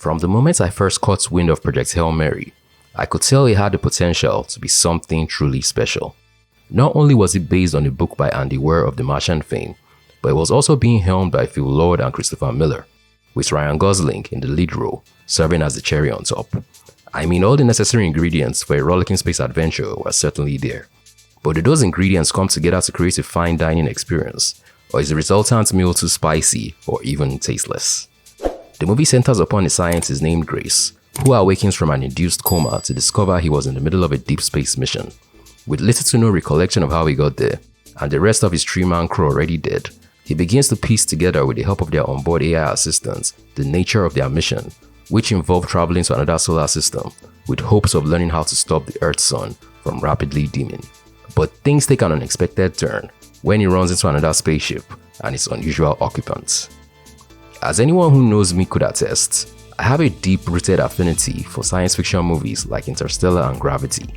From the moment I first caught wind of Project Hail Mary, I could tell it had the potential to be something truly special. Not only was it based on a book by Andy Weir of The Martian fame, but it was also being helmed by Phil Lord and Christopher Miller, with Ryan Gosling in the lead role, serving as the cherry on top. I mean, all the necessary ingredients for a rollicking space adventure were certainly there. But do those ingredients come together to create a fine dining experience, or is the resultant meal too spicy or even tasteless? The movie centers upon a scientist named Grace, who awakens from an induced coma to discover he was in the middle of a deep space mission. With little to no recollection of how he got there, and the rest of his 3-man crew already dead, he begins to piece together with the help of their onboard AI assistants the nature of their mission, which involved traveling to another solar system with hopes of learning how to stop the Earth's sun from rapidly dimming. But things take an unexpected turn when he runs into another spaceship and its unusual occupants. As anyone who knows me could attest, I have a deep-rooted affinity for science fiction movies like Interstellar and Gravity.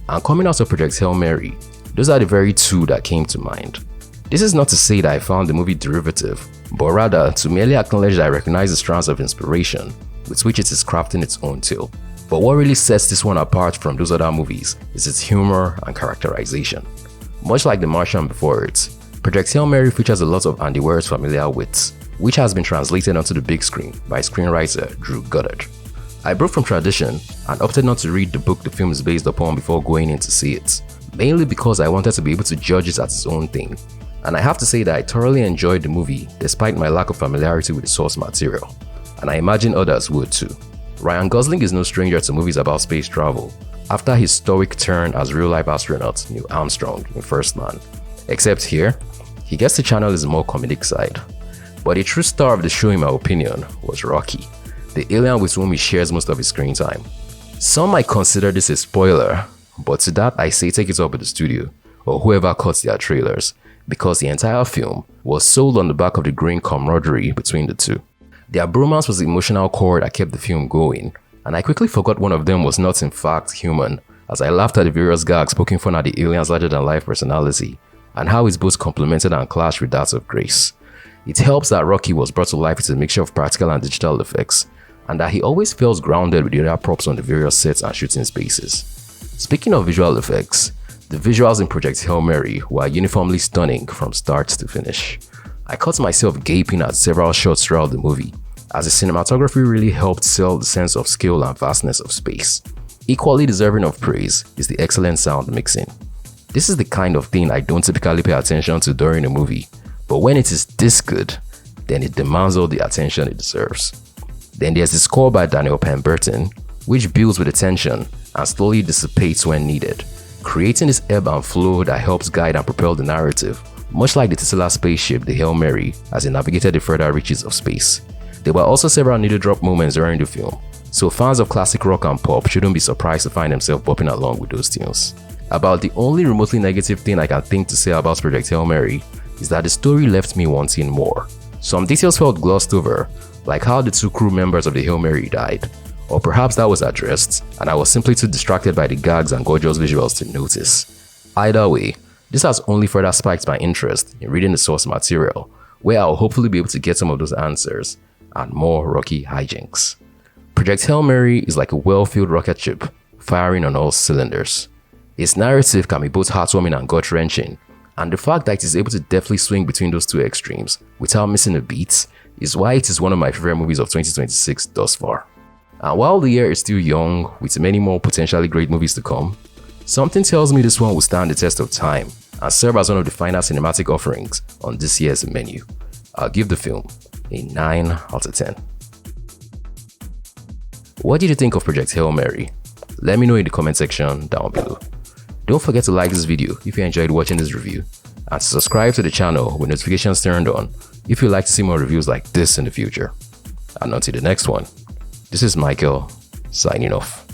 And coming out of Project Hail Mary, those are the very two that came to mind. This is not to say that I found the movie derivative, but rather to merely acknowledge that I recognize the strands of inspiration with which it is crafting its own tale. But what really sets this one apart from those other movies is its humor and characterization. Much like The Martian before it, Project Hail Mary features a lot of Andy Weir's familiar wits, which has been translated onto the big screen by screenwriter Drew Goddard. I broke from tradition and opted not to read the book the film is based upon before going in to see it, mainly because I wanted to be able to judge it as its own thing. And I have to say that I thoroughly enjoyed the movie despite my lack of familiarity with the source material, and I imagine others would too. Ryan Gosling is no stranger to movies about space travel, after his stoic turn as real-life astronaut Neil Armstrong in First Man. Except here, he gets to channel his more comedic side. But a true star of the show in my opinion was Rocky, the alien with whom he shares most of his screen time. Some might consider this a spoiler, but to that I say take it up with the studio, or whoever cuts their trailers, because the entire film was sold on the back of the growing camaraderie between the two. Their bromance was the emotional core that kept the film going, and I quickly forgot one of them was not in fact human, as I laughed at the various gags poking fun at the alien's larger-than-life personality, and how it both complemented and clashed with that of Grace. It helps that Rocky was brought to life with a mixture of practical and digital effects, and that he always feels grounded with the other props on the various sets and shooting spaces. Speaking of visual effects, the visuals in Project Hail Mary were uniformly stunning from start to finish. I caught myself gaping at several shots throughout the movie, as the cinematography really helped sell the sense of scale and vastness of space. Equally deserving of praise is the excellent sound mixing. This is the kind of thing I don't typically pay attention to during a movie, but when it is this good, then it demands all the attention it deserves. Then there's the score by Daniel Pemberton, which builds with the tension and slowly dissipates when needed, creating this ebb and flow that helps guide and propel the narrative, much like the titular spaceship, the Hail Mary, as it navigated the further reaches of space. There were also several needle drop moments during the film, so fans of classic rock and pop shouldn't be surprised to find themselves bopping along with those tunes. About the only remotely negative thing I can think to say about Project Hail Mary is that the story left me wanting more. Some details felt glossed over, like how the two crew members of the Hail Mary died, or perhaps that was addressed and I was simply too distracted by the gags and gorgeous visuals to notice. Either way, this has only further spiked my interest in reading the source material, where I'll hopefully be able to get some of those answers and more Rocky hijinks. Project Hail Mary is like a well-filled rocket ship, firing on all cylinders. Its narrative can be both heartwarming and gut-wrenching, and the fact that it is able to deftly swing between those two extremes without missing a beat is why it is one of my favorite movies of 2026 thus far. And while the year is still young, with many more potentially great movies to come, something tells me this one will stand the test of time and serve as one of the final cinematic offerings on this year's menu. I'll give the film a 9 out of 10. What did you think of Project Hail Mary? Let me know in the comment section down below. Don't forget to like this video if you enjoyed watching this review, and to subscribe to the channel with notifications turned on if you'd like to see more reviews like this in the future. And until the next one, this is Michael, signing off.